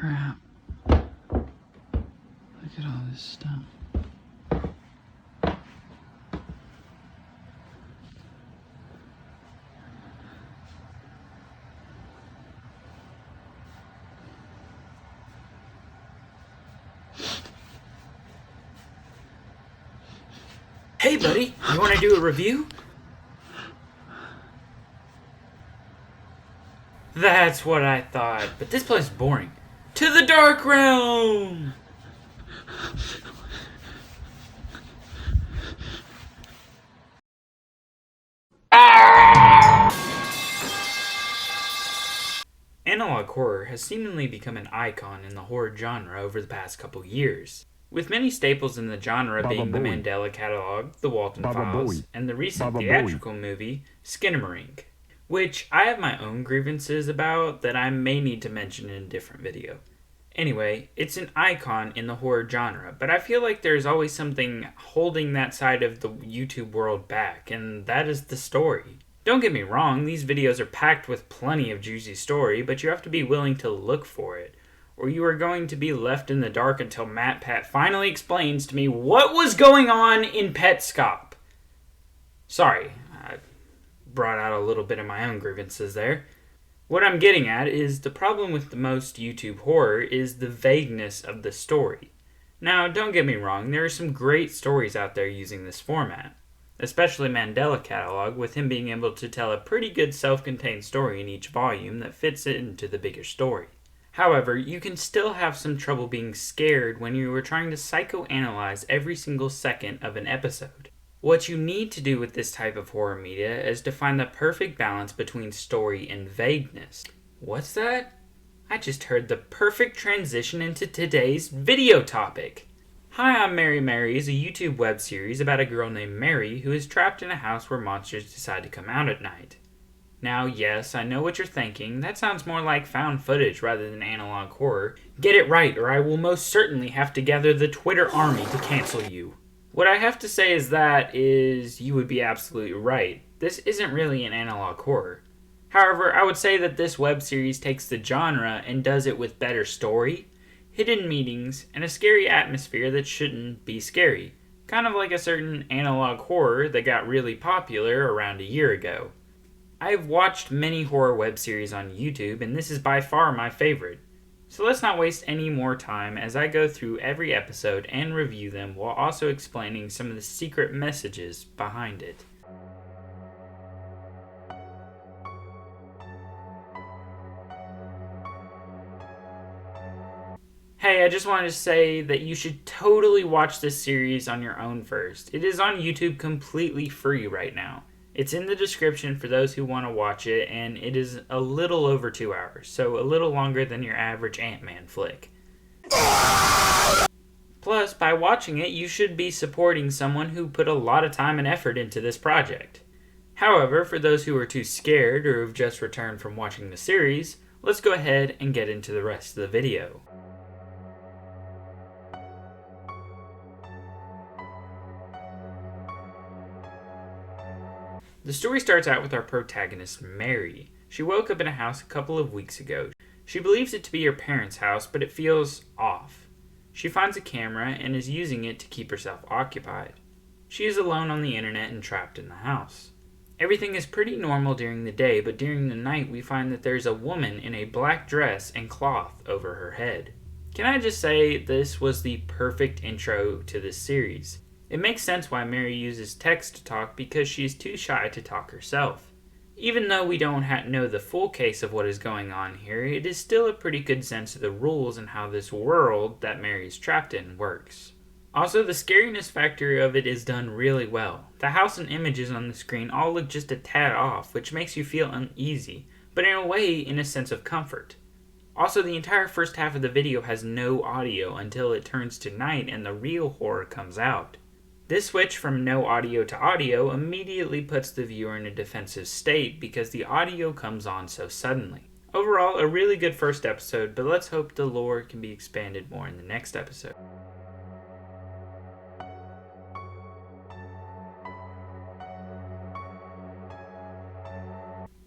crap. Look at all this stuff. Hey buddy, you want to do a review? That's what I thought, but this place is boring. To the Dark Realm! Analog horror has seemingly become an icon in the horror genre over the past couple years, with many staples in the genre being the Mandela Catalog, the Walton Files, and the recent theatrical movie, Skinamarink, which I have my own grievances about that I may need to mention in a different video. Anyway, it's an icon in the horror genre, but I feel like there's always something holding that side of the YouTube world back, and that is the story. Don't get me wrong, these videos are packed with plenty of juicy story, but you have to be willing to look for it, or you are going to be left in the dark until MatPat finally explains to me what was going on in Petscop. Sorry, I brought out a little bit of my own grievances there. What I'm getting at is the problem with the most YouTube horror is the vagueness of the story. Now, don't get me wrong, there are some great stories out there using this format. Especially Mandela Catalog, with him being able to tell a pretty good self-contained story in each volume that fits into the bigger story. However, you can still have some trouble being scared when you are trying to psychoanalyze every single second of an episode. What you need to do with this type of horror media is to find the perfect balance between story and vagueness. What's that? I just heard the perfect transition into today's video topic. Hi, I'm Hiimmarymary is a YouTube web series about a girl named Mary who is trapped in a house where monsters decide to come out at night. Now, yes, I know what you're thinking. That sounds more like found footage rather than analog horror. Get it right, or I will most certainly have to gather the Twitter army to cancel you. What I have to say is you would be absolutely right. This isn't really an analog horror. However, I would say that this web series takes the genre and does it with better story, hidden meanings, and a scary atmosphere that shouldn't be scary. Kind of like a certain analog horror that got really popular around a year ago. I've watched many horror web series on YouTube, and this is by far my favorite. So let's not waste any more time as I go through every episode and review them while also explaining some of the secret messages behind it. Hey, I just wanted to say that you should totally watch this series on your own first. It is on YouTube completely free right now. It's in the description for those who want to watch it, and it is a little over 2 hours, so a little longer than your average Ant-Man flick. Plus, by watching it, you should be supporting someone who put a lot of time and effort into this project. However, for those who are too scared or have just returned from watching the series, let's go ahead and get into the rest of the video. The story starts out with our protagonist, Mary. She woke up in a house a couple of weeks ago. She believes it to be her parents' house, but it feels off. She finds a camera and is using it to keep herself occupied. She is alone on the internet and trapped in the house. Everything is pretty normal during the day, but during the night we find that there's a woman in a black dress and cloth over her head. Can I just say this was the perfect intro to this series. It makes sense why Mary uses text to talk because she is too shy to talk herself. Even though we don't know the full case of what is going on here, it is still a pretty good sense of the rules and how this world that Mary is trapped in works. Also, the scariness factor of it is done really well. The house and images on the screen all look just a tad off, which makes you feel uneasy, but in a way, in a sense of comfort. Also, the entire first half of the video has no audio until it turns to night and the real horror comes out. This switch from no audio to audio immediately puts the viewer in a defensive state because the audio comes on so suddenly. Overall, a really good first episode, but let's hope the lore can be expanded more in the next episode.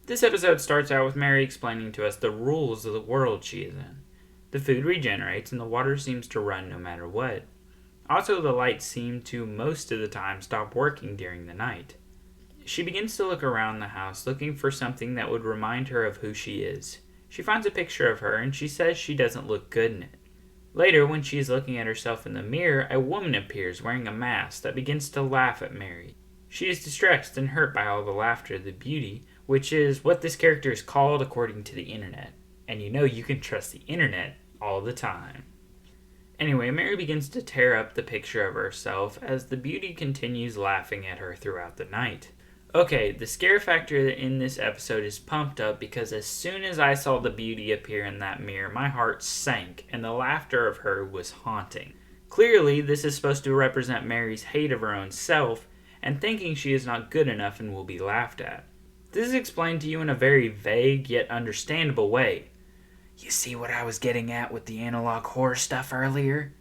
This episode starts out with Mary explaining to us the rules of the world she is in. The food regenerates and the water seems to run no matter what. Also, the lights seem to most of the time stop working during the night. She begins to look around the house looking for something that would remind her of who she is. She finds a picture of her and she says she doesn't look good in it. Later, when she is looking at herself in the mirror, a woman appears wearing a mask that begins to laugh at Mary. She is distressed and hurt by all the laughter of the beauty, which is what this character is called according to the internet. And you know you can trust the internet all the time. Anyway, Mary begins to tear up the picture of herself as the beauty continues laughing at her throughout the night. Okay, the scare factor in this episode is pumped up because as soon as I saw the beauty appear in that mirror, my heart sank and the laughter of her was haunting. Clearly, this is supposed to represent Mary's hate of her own self and thinking she is not good enough and will be laughed at. This is explained to you in a very vague yet understandable way. You see what I was getting at with the analog horror stuff earlier?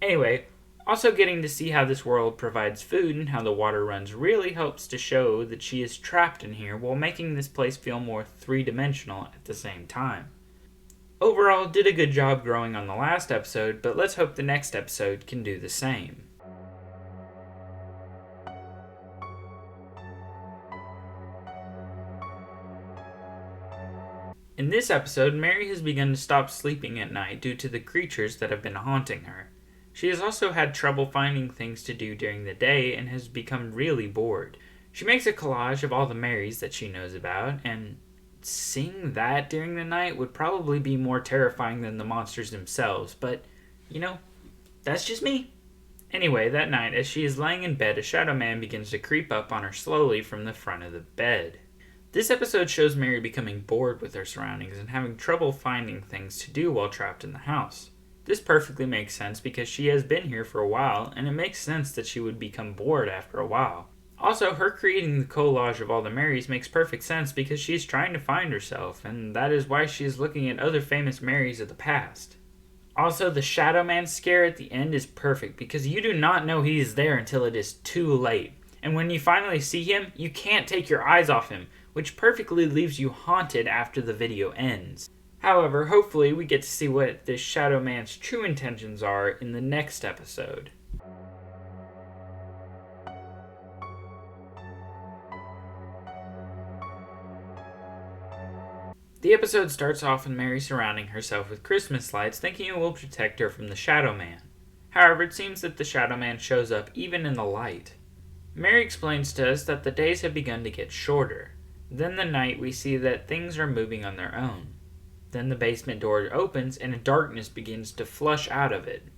Anyway, also getting to see how this world provides food and how the water runs really helps to show that she is trapped in here while making this place feel more three-dimensional at the same time. Overall, did a good job growing on the last episode, but let's hope the next episode can do the same. In this episode, Mary has begun to stop sleeping at night due to the creatures that have been haunting her. She has also had trouble finding things to do during the day and has become really bored. She makes a collage of all the Marys that she knows about, and seeing that during the night would probably be more terrifying than the monsters themselves, but, that's just me. Anyway, that night, as she is laying in bed, a shadow man begins to creep up on her slowly from the front of the bed. This episode shows Mary becoming bored with her surroundings and having trouble finding things to do while trapped in the house. This perfectly makes sense because she has been here for a while, and it makes sense that she would become bored after a while. Also, her creating the collage of all the Marys makes perfect sense because she is trying to find herself, and that is why she is looking at other famous Marys of the past. Also, the Shadow Man scare at the end is perfect because you do not know he is there until it is too late. And when you finally see him, you can't take your eyes off him, which perfectly leaves you haunted after the video ends. However, hopefully we get to see what this Shadow Man's true intentions are in the next episode. The episode starts off with Mary surrounding herself with Christmas lights, thinking it will protect her from the Shadow Man. However, it seems that the Shadow Man shows up even in the light. Mary explains to us that the days have begun to get shorter. Then the night we see that things are moving on their own. Then the basement door opens and a darkness begins to flush out of it,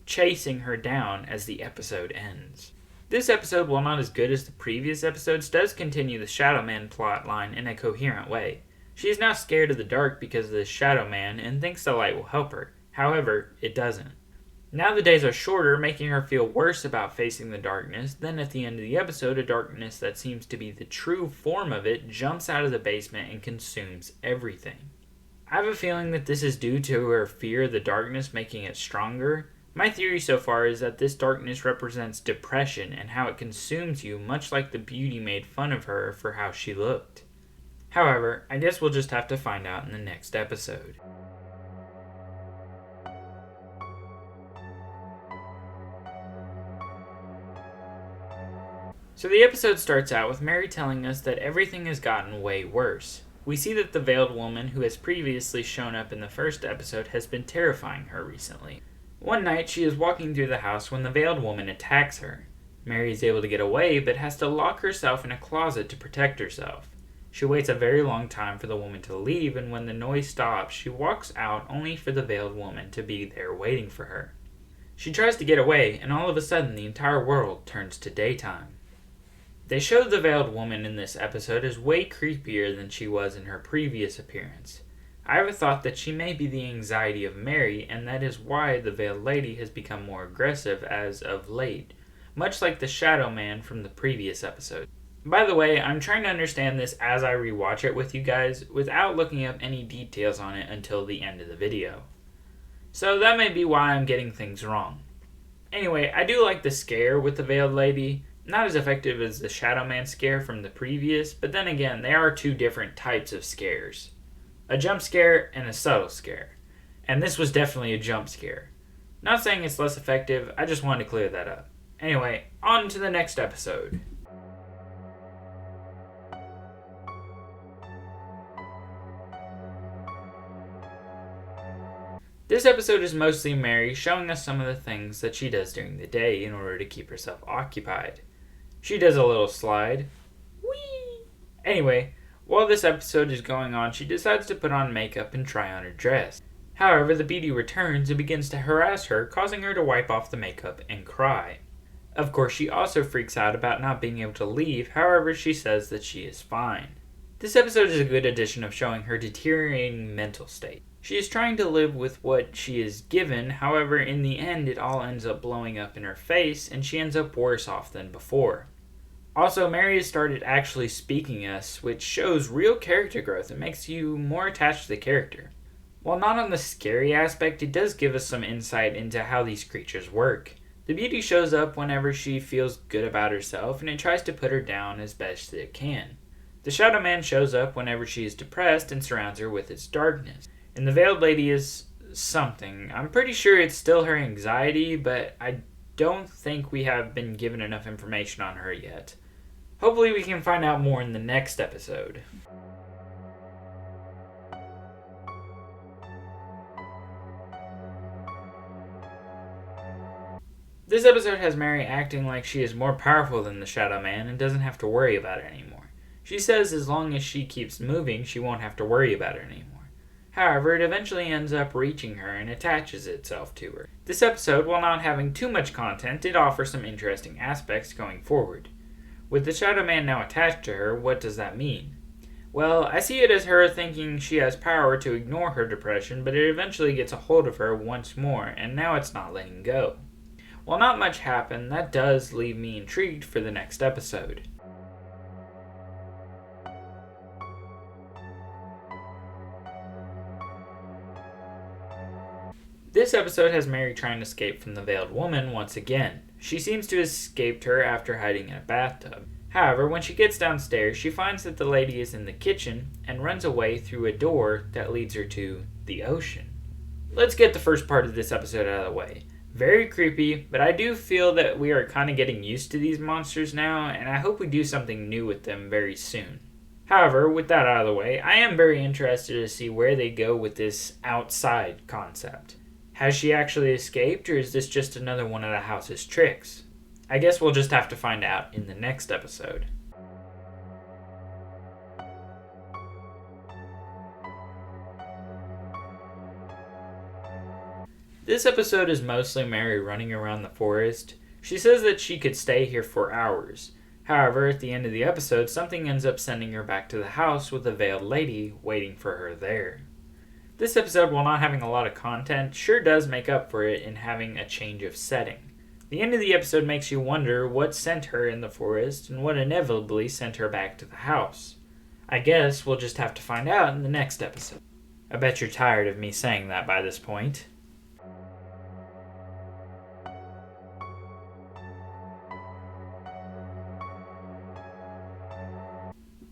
chasing her down as the episode ends. This episode, while not as good as the previous episodes, does continue the Shadow Man plot line in a coherent way. She is now scared of the dark because of the Shadow Man and thinks the light will help her. However, it doesn't. Now the days are shorter, making her feel worse about facing the darkness. Then at the end of the episode, a darkness that seems to be the true form of it jumps out of the basement and consumes everything. I have a feeling that this is due to her fear of the darkness making it stronger. My theory so far is that this darkness represents depression and how it consumes you, much like the beauty made fun of her for how she looked. However, I guess we'll just have to find out in the next episode. So the episode starts out with Mary telling us that everything has gotten way worse. We see that the veiled woman who has previously shown up in the first episode has been terrifying her recently. One night she is walking through the house when the veiled woman attacks her. Mary is able to get away but has to lock herself in a closet to protect herself. She waits a very long time for the woman to leave, and when the noise stops, she walks out only for the veiled woman to be there waiting for her. She tries to get away, and all of a sudden the entire world turns to daytime. They show the veiled woman in this episode as way creepier than she was in her previous appearance. I have a thought that she may be the anxiety of Mary, and that is why the veiled lady has become more aggressive as of late, much like the Shadow Man from the previous episode. By the way, I'm trying to understand this as I rewatch it with you guys without looking up any details on it until the end of the video. So that may be why I'm getting things wrong. Anyway, I do like the scare with the veiled lady. Not as effective as the Shadow Man scare from the previous, but then again, they are two different types of scares. A jump scare and a subtle scare. And this was definitely a jump scare. Not saying it's less effective, I just wanted to clear that up. Anyway, on to the next episode. This episode is mostly Mary showing us some of the things that she does during the day in order to keep herself occupied. She does a little slide. Whee! Anyway, while this episode is going on, she decides to put on makeup and try on her dress. However, the BD returns and begins to harass her, causing her to wipe off the makeup and cry. Of course, she also freaks out about not being able to leave, however, she says that she is fine. This episode is a good addition of showing her deteriorating mental state. She is trying to live with what she is given, however, in the end it all ends up blowing up in her face, and she ends up worse off than before. Also, Mary has started actually speaking us, which shows real character growth and makes you more attached to the character. While not on the scary aspect, it does give us some insight into how these creatures work. The beauty shows up whenever she feels good about herself, and it tries to put her down as best it can. The Shadow Man shows up whenever she is depressed and surrounds her with its darkness. And the Veiled Lady is something. I'm pretty sure it's still her anxiety, but I don't think we have been given enough information on her yet. Hopefully we can find out more in the next episode. This episode has Mary acting like she is more powerful than the Shadow Man and doesn't have to worry about it anymore. She says as long as she keeps moving, she won't have to worry about it anymore. However, it eventually ends up reaching her and attaches itself to her. This episode, while not having too much content, did offer some interesting aspects going forward. With the Shadow Man now attached to her, what does that mean? Well, I see it as her thinking she has power to ignore her depression, but it eventually gets a hold of her once more, and now it's not letting go. While not much happened, that does leave me intrigued for the next episode. This episode has Mary trying to escape from the Veiled Woman once again. She seems to have escaped her after hiding in a bathtub. However, when she gets downstairs, she finds that the lady is in the kitchen and runs away through a door that leads her to the ocean. Let's get the first part of this episode out of the way. Very creepy, but I do feel that we are kind of getting used to these monsters now, and I hope we do something new with them very soon. However, with that out of the way, I am very interested to see where they go with this outside concept. Has she actually escaped, or is this just another one of the house's tricks? I guess we'll just have to find out in the next episode. This episode is mostly Mary running around the forest. She says that she could stay here for hours. However, at the end of the episode, something ends up sending her back to the house with a veiled lady waiting for her there. This episode, while not having a lot of content, sure does make up for it in having a change of setting. The end of the episode makes you wonder what sent her in the forest and what inevitably sent her back to the house. I guess we'll just have to find out in the next episode. I bet you're tired of me saying that by this point.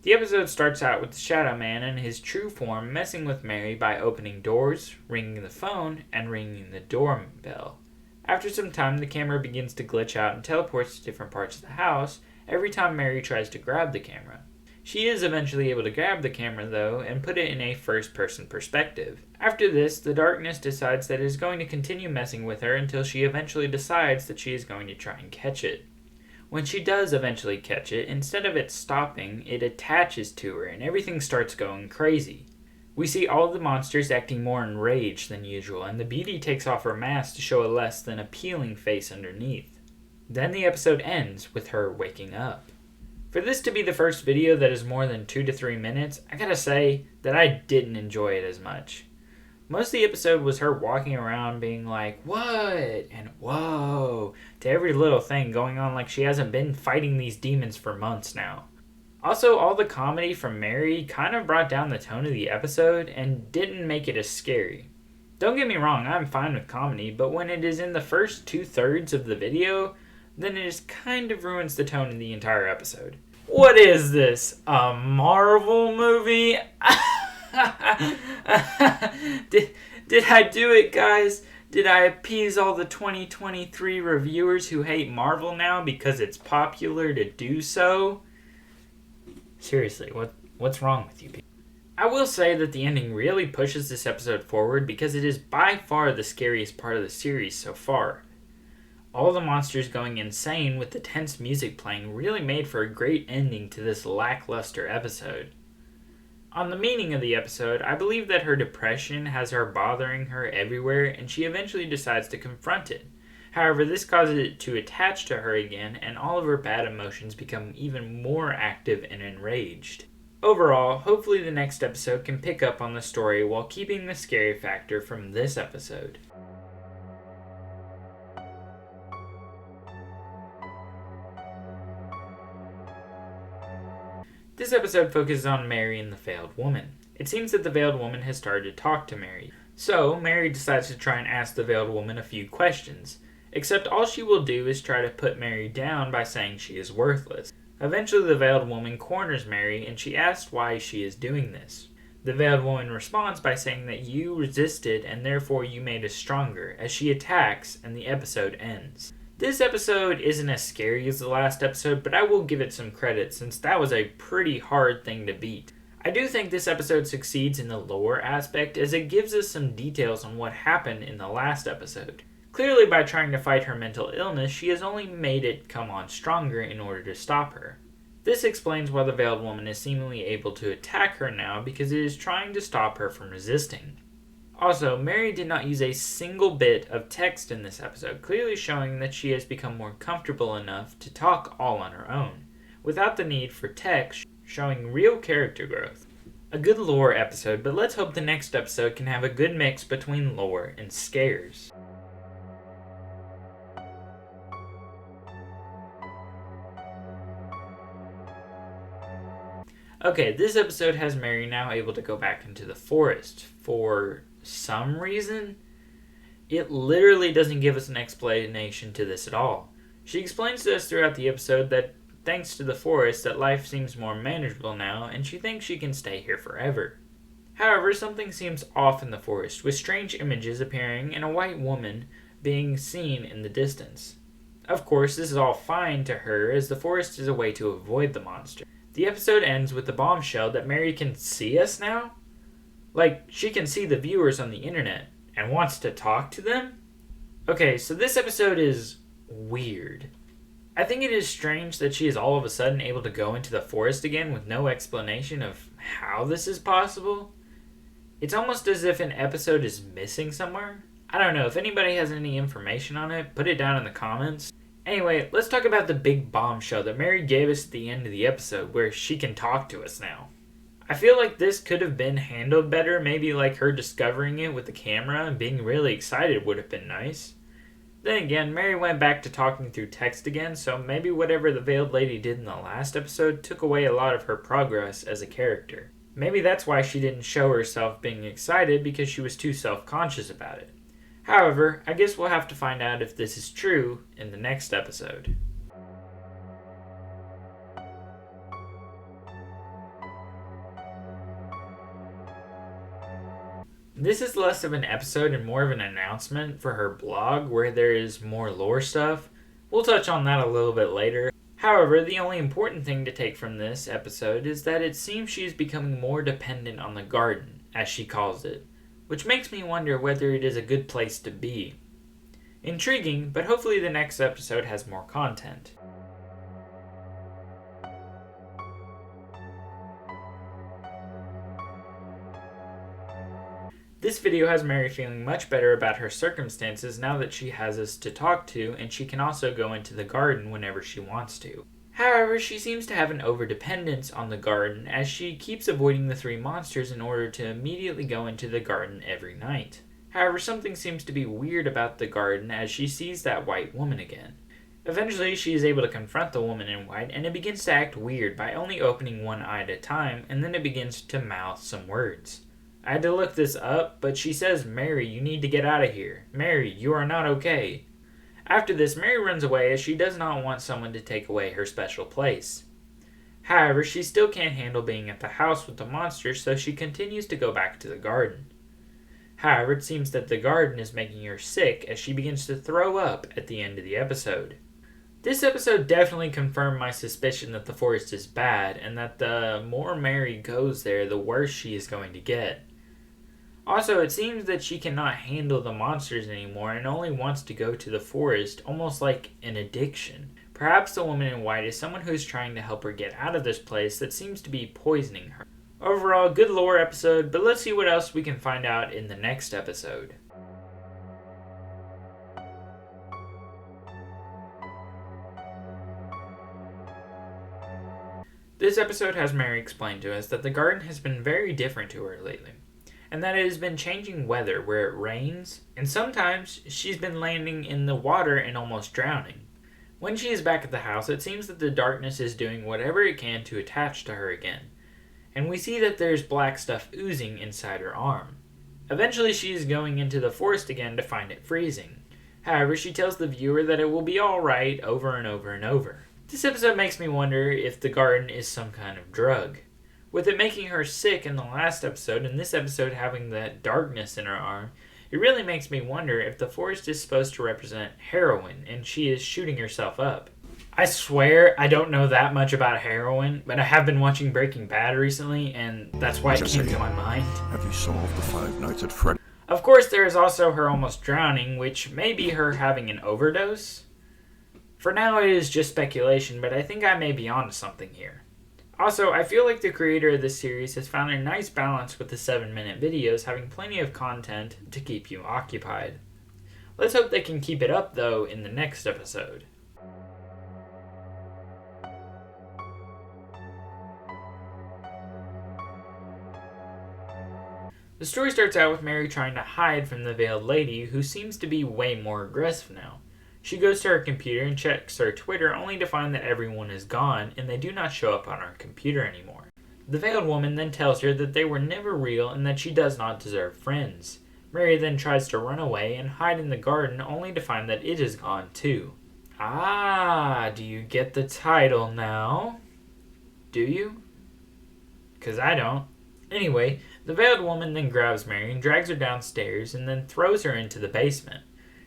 The episode starts out with the Shadow Man in his true form messing with Mary by opening doors, ringing the phone, and ringing the doorbell. After some time, the camera begins to glitch out and teleports to different parts of the house every time Mary tries to grab the camera. She is eventually able to grab the camera, though, and put it in a first-person perspective. After this, the darkness decides that it is going to continue messing with her until she eventually decides that she is going to try and catch it. When she does eventually catch it, instead of it stopping, it attaches to her and everything starts going crazy. We see all of the monsters acting more enraged than usual, and the beauty takes off her mask to show a less than appealing face underneath. Then the episode ends with her waking up. For this to be the first video that is more than 2 to 3 minutes, I gotta say that I didn't enjoy it as much. Most of the episode was her walking around being like, what? And whoa, to every little thing going on like she hasn't been fighting these demons for months now. Also, all the comedy from Mary kind of brought down the tone of the episode and didn't make it as scary. Don't get me wrong, I'm fine with comedy, but when it is in the first 2/3 of the video, then it just kind of ruins the tone of the entire episode. What is this? A Marvel movie? Did I do it, guys? Did I appease all the 2023 reviewers who hate Marvel now because it's popular to do so? Seriously, what's wrong with you people? I will say that the ending really pushes this episode forward because it is by far the scariest part of the series so far. All the monsters going insane with the tense music playing really made for a great ending to this lackluster episode. On the meaning of the episode, I believe that her depression has her bothering her everywhere and she eventually decides to confront it. However, this causes it to attach to her again and all of her bad emotions become even more active and enraged. Overall, hopefully the next episode can pick up on the story while keeping the scary factor from this episode. This episode focuses on Mary and the Veiled Woman. It seems that the Veiled Woman has started to talk to Mary. So, Mary decides to try and ask the Veiled Woman a few questions. Except all she will do is try to put Mary down by saying she is worthless. Eventually the Veiled Woman corners Mary and she asks why she is doing this. The Veiled Woman responds by saying that you resisted and therefore you made us stronger, as she attacks and the episode ends. This episode isn't as scary as the last episode, but I will give it some credit since that was a pretty hard thing to beat. I do think this episode succeeds in the lore aspect as it gives us some details on what happened in the last episode. Clearly by trying to fight her mental illness, she has only made it come on stronger in order to stop her. This explains why the Veiled Woman is seemingly able to attack her now because it is trying to stop her from resisting. Also, Mary did not use a single bit of text in this episode, clearly showing that she has become more comfortable enough to talk all on her own, without the need for text, showing real character growth. A good lore episode, but let's hope the next episode can have a good mix between lore and scares. Okay, this episode has Mary now able to go back into the forest for some reason. It literally doesn't give us an explanation to this at all. She explains to us throughout the episode that thanks to the forest that life seems more manageable now and she thinks she can stay here forever. However, something seems off in the forest with strange images appearing and a white woman being seen in the distance. Of course, this is all fine to her as the forest is a way to avoid the monster. The episode ends with the bombshell that Mary can see us now? Like, she can see the viewers on the internet and wants to talk to them? Okay, so this episode is weird. I think it is strange that she is all of a sudden able to go into the forest again with no explanation of how this is possible. It's almost as if an episode is missing somewhere. I don't know, if anybody has any information on it, put it down in the comments. Anyway, let's talk about the big bombshell that Mary gave us at the end of the episode where she can talk to us now. I feel like this could have been handled better, maybe like her discovering it with the camera and being really excited would have been nice. Then again, Mary went back to talking through text again, so maybe whatever the Veiled Lady did in the last episode took away a lot of her progress as a character. Maybe that's why she didn't show herself being excited because she was too self-conscious about it. However, I guess we'll have to find out if this is true in the next episode. This is less of an episode and more of an announcement for her blog where there is more lore stuff. We'll touch on that a little bit later. However, the only important thing to take from this episode is that it seems she is becoming more dependent on the garden, as she calls it, which makes me wonder whether it is a good place to be. Intriguing, but hopefully the next episode has more content. This video has Mary feeling much better about her circumstances now that she has us to talk to and she can also go into the garden whenever she wants to. However, she seems to have an overdependence on the garden as she keeps avoiding the three monsters in order to immediately go into the garden every night. However, something seems to be weird about the garden as she sees that white woman again. Eventually, she is able to confront the woman in white and it begins to act weird by only opening one eye at a time and then it begins to mouth some words. I had to look this up, but she says, "Mary, you need to get out of here. Mary, you are not okay." After this, Mary runs away as she does not want someone to take away her special place. However, she still can't handle being at the house with the monsters, so she continues to go back to the garden. However, it seems that the garden is making her sick as she begins to throw up at the end of the episode. This episode definitely confirmed my suspicion that the forest is bad, and that the more Mary goes there, the worse she is going to get. Also, it seems that she cannot handle the monsters anymore and only wants to go to the forest, almost like an addiction. Perhaps the woman in white is someone who is trying to help her get out of this place that seems to be poisoning her. Overall, good lore episode, but let's see what else we can find out in the next episode. This episode has Mary explain to us that the garden has been very different to her lately, and that it has been changing weather where it rains, and sometimes she's been landing in the water and almost drowning. When she is back at the house, it seems that the darkness is doing whatever it can to attach to her again, and we see that there's black stuff oozing inside her arm. Eventually she is going into the forest again to find it freezing. However, she tells the viewer that it will be alright over and over and over. This episode makes me wonder if the garden is some kind of drug. With it making her sick in the last episode, and this episode having that darkness in her arm, it really makes me wonder if the forest is supposed to represent heroin and she is shooting herself up. I swear I don't know that much about heroin, but I have been watching Breaking Bad recently, and that's why it came to my mind. Have you solved the 5 Nights at Freddy's? Of course, there is also her almost drowning, which may be her having an overdose. For now, it is just speculation, but I think I may be onto something here. Also, I feel like the creator of this series has found a nice balance with the 7-minute videos having plenty of content to keep you occupied. Let's hope they can keep it up, though, in the next episode. The story starts out with Mary trying to hide from the veiled lady, who seems to be way more aggressive now. She goes to her computer and checks her Twitter only to find that everyone is gone and they do not show up on her computer anymore. The veiled woman then tells her that they were never real and that she does not deserve friends. Mary then tries to run away and hide in the garden only to find that it is gone too. Ah, do you get the title now? Do you? 'Cause I don't. Anyway, the veiled woman then grabs Mary and drags her downstairs and then throws her into the basement.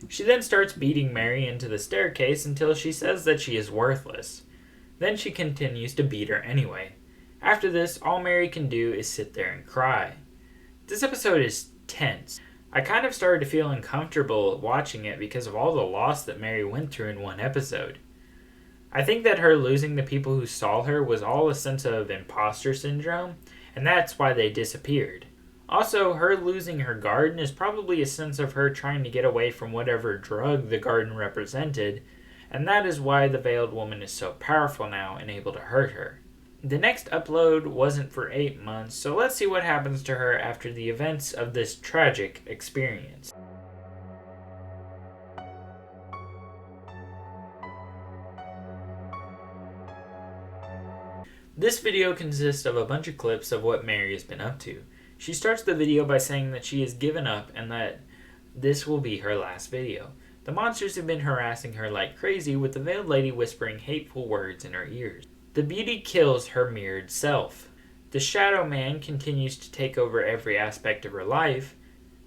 She then starts beating Mary into the staircase until she says that she is worthless. Then she continues to beat her anyway. After this, all Mary can do is sit there and cry. This episode is tense. I kind of started to feel uncomfortable watching it because of all the loss that Mary went through in one episode. I think that her losing the people who saw her was all a sense of imposter syndrome, and that's why they disappeared. Also, her losing her garden is probably a sense of her trying to get away from whatever drug the garden represented, and that is why the veiled woman is so powerful now and able to hurt her. The next upload wasn't for 8 months, so let's see what happens to her after the events of this tragic experience. This video consists of a bunch of clips of what Mary has been up to. She starts the video by saying that she has given up and that this will be her last video. The monsters have been harassing her like crazy, with the veiled lady whispering hateful words in her ears. The beauty kills her mirrored self. The shadow man continues to take over every aspect of her life,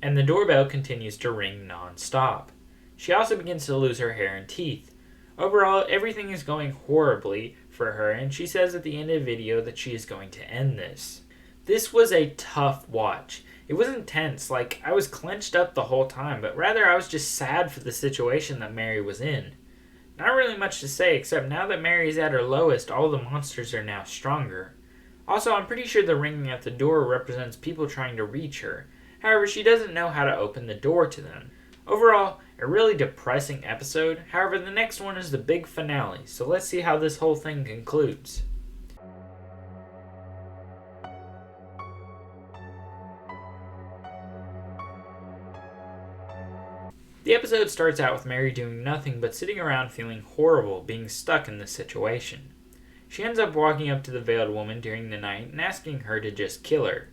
and the doorbell continues to ring non-stop. She also begins to lose her hair and teeth. Overall, everything is going horribly for her, and she says at the end of the video that she is going to end this. This was a tough watch. It was intense, like I was clenched up the whole time, but rather I was just sad for the situation that Mary was in. Not really much to say, except now that Mary is at her lowest, all the monsters are now stronger. Also, I'm pretty sure the ringing at the door represents people trying to reach her. However, she doesn't know how to open the door to them. Overall, a really depressing episode. However, the next one is the big finale, so let's see how this whole thing concludes. The episode starts out with Mary doing nothing but sitting around feeling horrible being stuck in this situation. She ends up walking up to the veiled woman during the night and asking her to just kill her.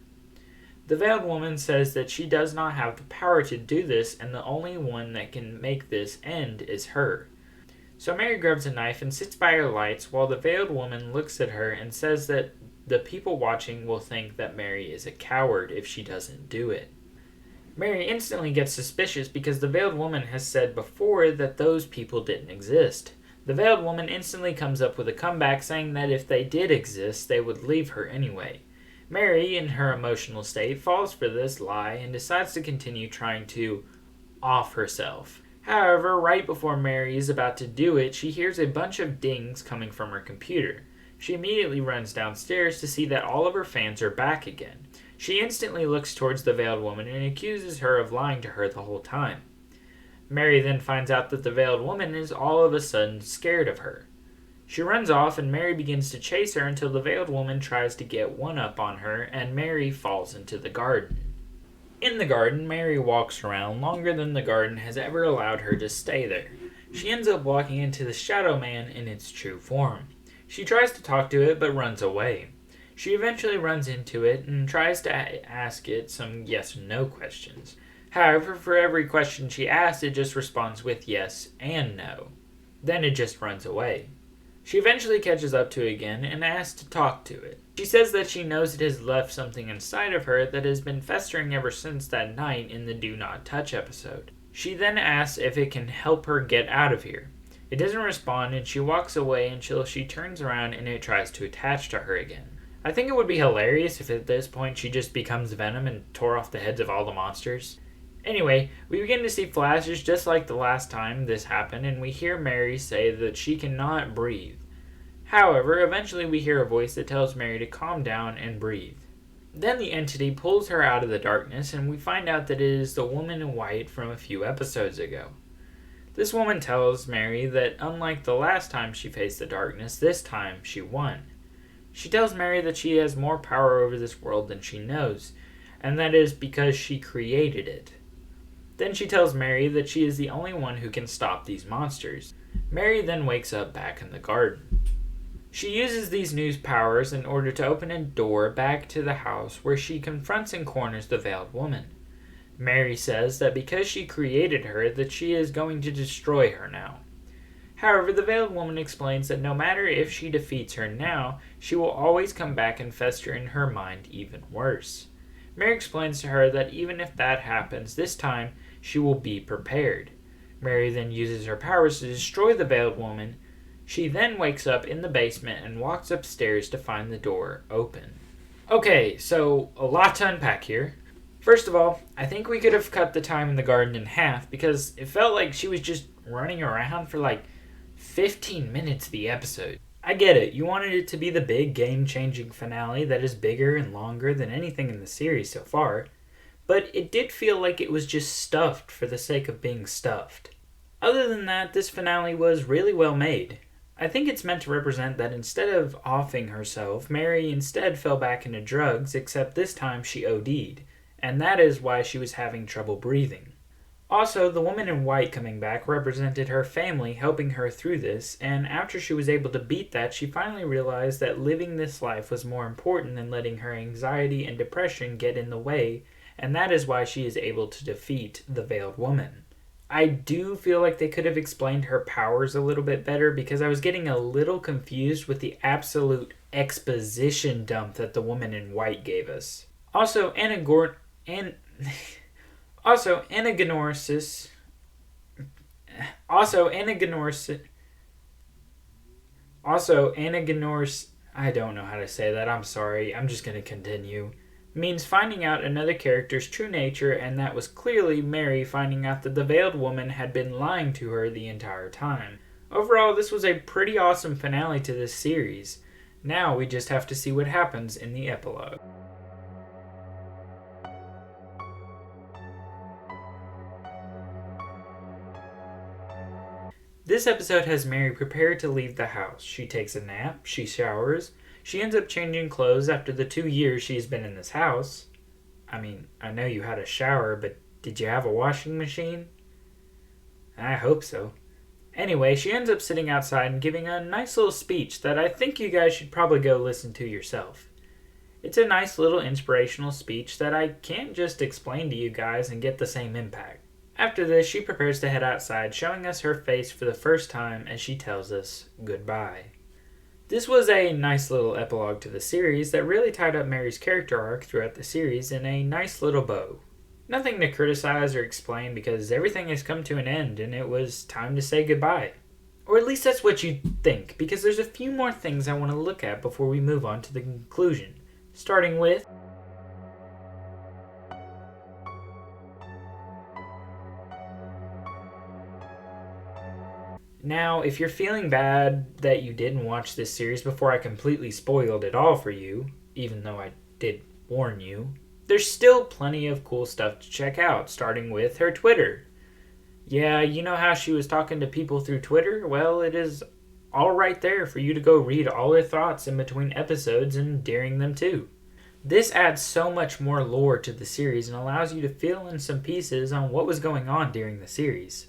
The veiled woman says that she does not have the power to do this and the only one that can make this end is her. So Mary grabs a knife and sits by her lights while the veiled woman looks at her and says that the people watching will think that Mary is a coward if she doesn't do it. Mary instantly gets suspicious because the veiled woman has said before that those people didn't exist. The veiled woman instantly comes up with a comeback saying that if they did exist, they would leave her anyway. Mary, in her emotional state, falls for this lie and decides to continue trying to off herself. However, right before Mary is about to do it, she hears a bunch of dings coming from her computer. She immediately runs downstairs to see that all of her fans are back again. She instantly looks towards the veiled woman and accuses her of lying to her the whole time. Mary then finds out that the veiled woman is all of a sudden scared of her. She runs off and Mary begins to chase her until the veiled woman tries to get one up on her and Mary falls into the garden. In the garden, Mary walks around longer than the garden has ever allowed her to stay there. She ends up walking into the Shadow Man in its true form. She tries to talk to it but runs away. She eventually runs into it and tries to ask it some yes and no questions. However, for every question she asks, it just responds with yes and no. Then it just runs away. She eventually catches up to it again and asks to talk to it. She says that she knows it has left something inside of her that has been festering ever since that night in the Do Not Touch episode. She then asks if it can help her get out of here. It doesn't respond and she walks away until she turns around and it tries to attach to her again. I think it would be hilarious if at this point she just becomes Venom and tore off the heads of all the monsters. Anyway, we begin to see flashes just like the last time this happened, and we hear Mary say that she cannot breathe. However, eventually we hear a voice that tells Mary to calm down and breathe. Then the entity pulls her out of the darkness, and we find out that it is the woman in white from a few episodes ago. This woman tells Mary that unlike the last time she faced the darkness, this time she won. She tells Mary that she has more power over this world than she knows, and that is because she created it. Then she tells Mary that she is the only one who can stop these monsters. Mary then wakes up back in the garden. She uses these new powers in order to open a door back to the house where she confronts and corners the veiled woman. Mary says that because she created her, that she is going to destroy her now. However, the veiled woman explains that no matter if she defeats her now, she will always come back and fester in her mind even worse. Mary explains to her that even if that happens, this time she will be prepared. Mary then uses her powers to destroy the veiled woman. She then wakes up in the basement and walks upstairs to find the door open. Okay, so a lot to unpack here. First of all, I think we could have cut the time in the garden in half because it felt like she was just running around for like 15 minutes of the episode. I get it, you wanted it to be the big game-changing finale that is bigger and longer than anything in the series so far, but it did feel like it was just stuffed for the sake of being stuffed. Other than that, this finale was really well made. I think it's meant to represent that instead of offing herself, Mary instead fell back into drugs, except this time she OD'd, and that is why she was having trouble breathing. Also, the woman in white coming back represented her family helping her through this, and after she was able to beat that, she finally realized that living this life was more important than letting her anxiety and depression get in the way, and that is why she is able to defeat the veiled woman. I do feel like they could have explained her powers a little bit better because I was getting a little confused with the absolute exposition dump that the woman in white gave us. Also, anagnorisis. I don't know how to say that. I'm sorry. I'm just going to continue. Means finding out another character's true nature, and that was clearly Mary finding out that the veiled woman had been lying to her the entire time. Overall, this was a pretty awesome finale to this series. Now we just have to see what happens in the epilogue. This episode has Mary prepared to leave the house. She takes a nap, she showers, she ends up changing clothes after the 2 years she's been in this house. I mean, I know you had a shower, but did you have a washing machine? I hope so. Anyway, she ends up sitting outside and giving a nice little speech that I think you guys should probably go listen to yourself. It's a nice little inspirational speech that I can't just explain to you guys and get the same impact. After this, she prepares to head outside, showing us her face for the first time as she tells us goodbye. This was a nice little epilogue to the series that really tied up Mary's character arc throughout the series in a nice little bow. Nothing to criticize or explain because everything has come to an end and it was time to say goodbye. Or at least that's what you think, because there's a few more things I want to look at before we move on to the conclusion. Starting with... Now, if you're feeling bad that you didn't watch this series before I completely spoiled it all for you, even though I did warn you, there's still plenty of cool stuff to check out, starting with her Twitter. Yeah, you know how she was talking to people through Twitter? Well, it is all right there for you to go read all her thoughts in between episodes and during them too. This adds so much more lore to the series and allows you to fill in some pieces on what was going on during the series.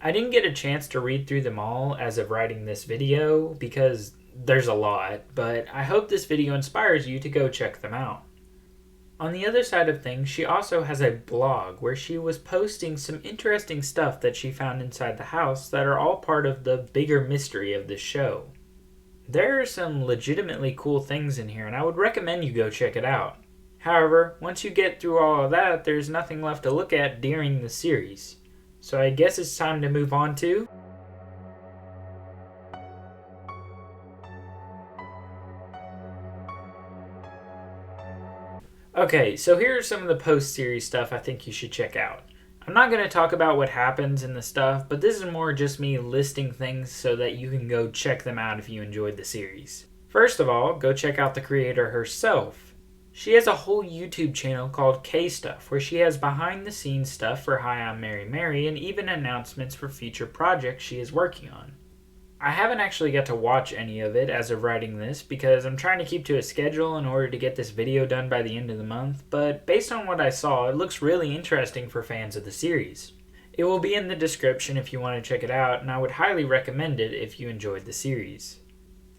I didn't get a chance to read through them all as of writing this video because there's a lot, but I hope this video inspires you to go check them out. On the other side of things, she also has a blog where she was posting some interesting stuff that she found inside the house that are all part of the bigger mystery of this show. There are some legitimately cool things in here and I would recommend you go check it out. However, once you get through all of that, there's nothing left to look at during the series. So I guess it's time to move on to... Okay, so here are some of the post-series stuff I think you should check out. I'm not going to talk about what happens in the stuff, but this is more just me listing things so that you can go check them out if you enjoyed the series. First of all, go check out the creator herself. She has a whole YouTube channel called K-Stuff, where she has behind-the-scenes stuff for Hiimmarymary and even announcements for future projects she is working on. I haven't actually got to watch any of it as of writing this because I'm trying to keep to a schedule in order to get this video done by the end of the month, but based on what I saw, it looks really interesting for fans of the series. It will be in the description if you want to check it out, and I would highly recommend it if you enjoyed the series.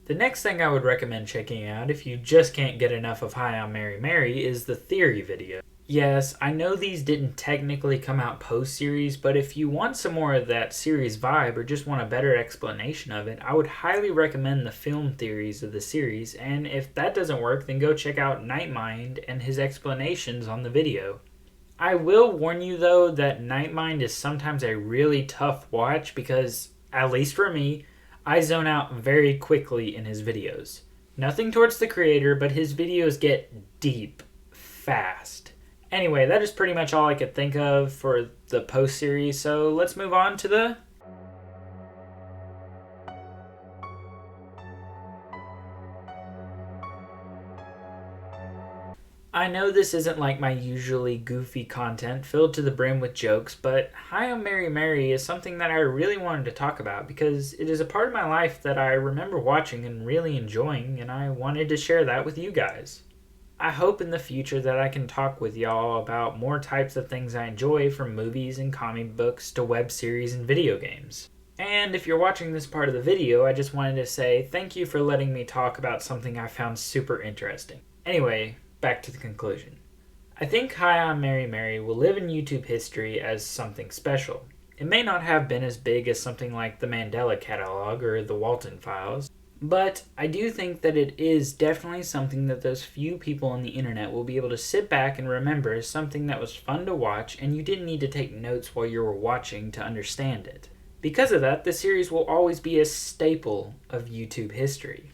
The next thing I would recommend checking out if you just can't get enough of Hiimmarymary is the theory video. Yes, I know these didn't technically come out post-series, but if you want some more of that series vibe or just want a better explanation of it, I would highly recommend the film theories of the series, and if that doesn't work, then go check out Nightmind and his explanations on the video. I will warn you though that Nightmind is sometimes a really tough watch because, at least for me, I zone out very quickly in his videos. Nothing towards the creator, but his videos get deep fast. Anyway, that is pretty much all I could think of for the post-series, so let's move on to the... I know this isn't like my usually goofy content filled to the brim with jokes, but Hiimmarymary is something that I really wanted to talk about because it is a part of my life that I remember watching and really enjoying, and I wanted to share that with you guys. I hope in the future that I can talk with y'all about more types of things I enjoy, from movies and comic books to web series and video games. And if you're watching this part of the video, I just wanted to say thank you for letting me talk about something I found super interesting. Anyway, back to the conclusion. I think Hiimmarymary will live in YouTube history as something special. It may not have been as big as something like the Mandela Catalog or the Walton Files, but I do think that it is definitely something that those few people on the internet will be able to sit back and remember as something that was fun to watch and you didn't need to take notes while you were watching to understand it. Because of that, the series will always be a staple of YouTube history.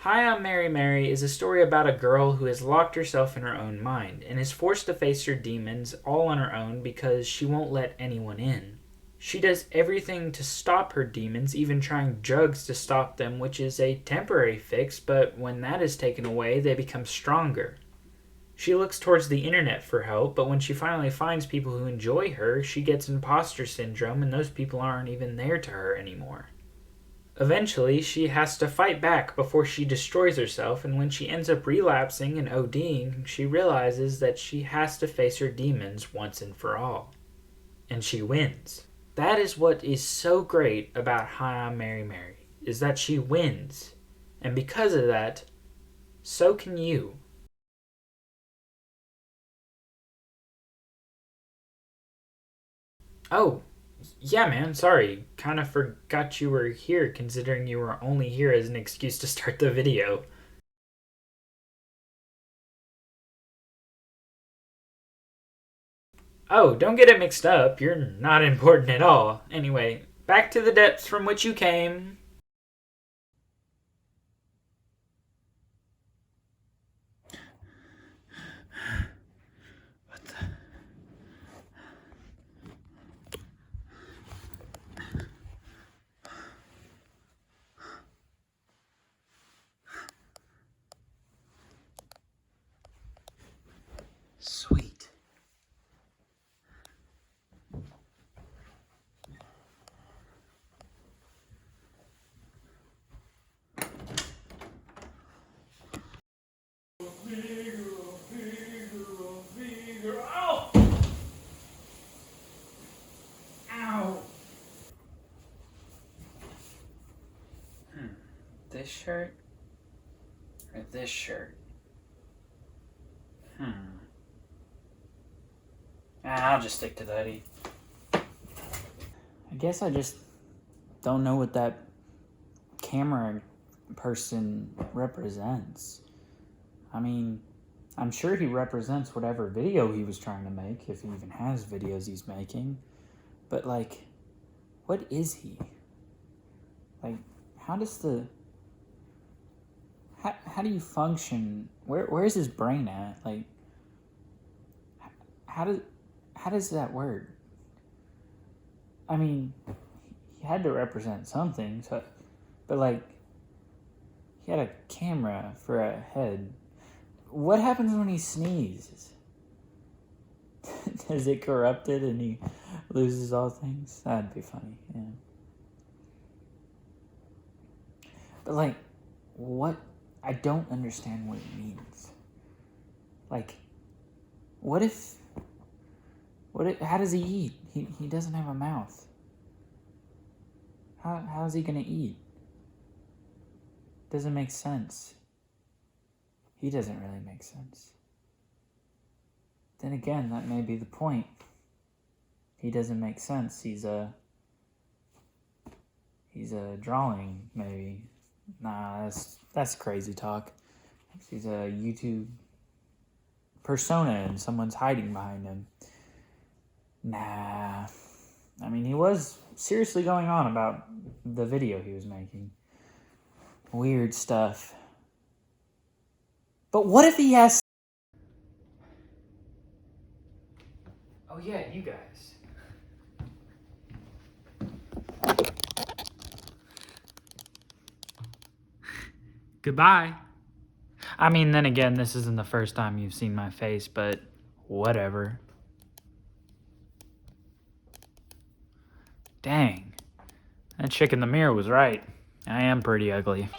Hiimmarymary is a story about a girl who has locked herself in her own mind and is forced to face her demons all on her own because she won't let anyone in. She does everything to stop her demons, even trying drugs to stop them, which is a temporary fix, but when that is taken away, they become stronger. She looks towards the internet for help, but when she finally finds people who enjoy her, she gets imposter syndrome and those people aren't even there to her anymore. Eventually, she has to fight back before she destroys herself, and when she ends up relapsing and ODing, she realizes that she has to face her demons once and for all. And she wins. That is what is so great about Hiimmarymary, is that she wins. And because of that, so can you. Oh, yeah man, sorry. Kinda forgot you were here considering you were only here as an excuse to start the video. Oh, don't get it mixed up. You're not important at all. Anyway, back to the depths from which you came. What the? Sweet. Oh! Ow! This shirt? Or this shirt? I'll just stick to the hoodie. I guess I just don't know what that camera person represents. I mean, I'm sure he represents whatever video he was trying to make, if he even has videos he's making. But, like, what is he? Like, how does the... How do you function? Where is his brain at? Like, how does that work? I mean, he had to represent something, so, but like, he had a camera for a head. What happens when he sneezes? Is it corrupted and he loses all things? That'd be funny, yeah. But like, what? I don't understand what it means. Like, how does he eat? He doesn't have a mouth. How is he gonna eat? Doesn't make sense. He doesn't really make sense. Then again, that may be the point. He doesn't make sense. He's a drawing, maybe. Nah, that's crazy talk. He's a YouTube persona and someone's hiding behind him. Nah. I mean, he was seriously going on about the video he was making. Weird stuff. But what if he has... Oh yeah, you guys. Goodbye. I mean, then again, this isn't the first time you've seen my face, but whatever. Dang. That chick in the mirror was right. I am pretty ugly.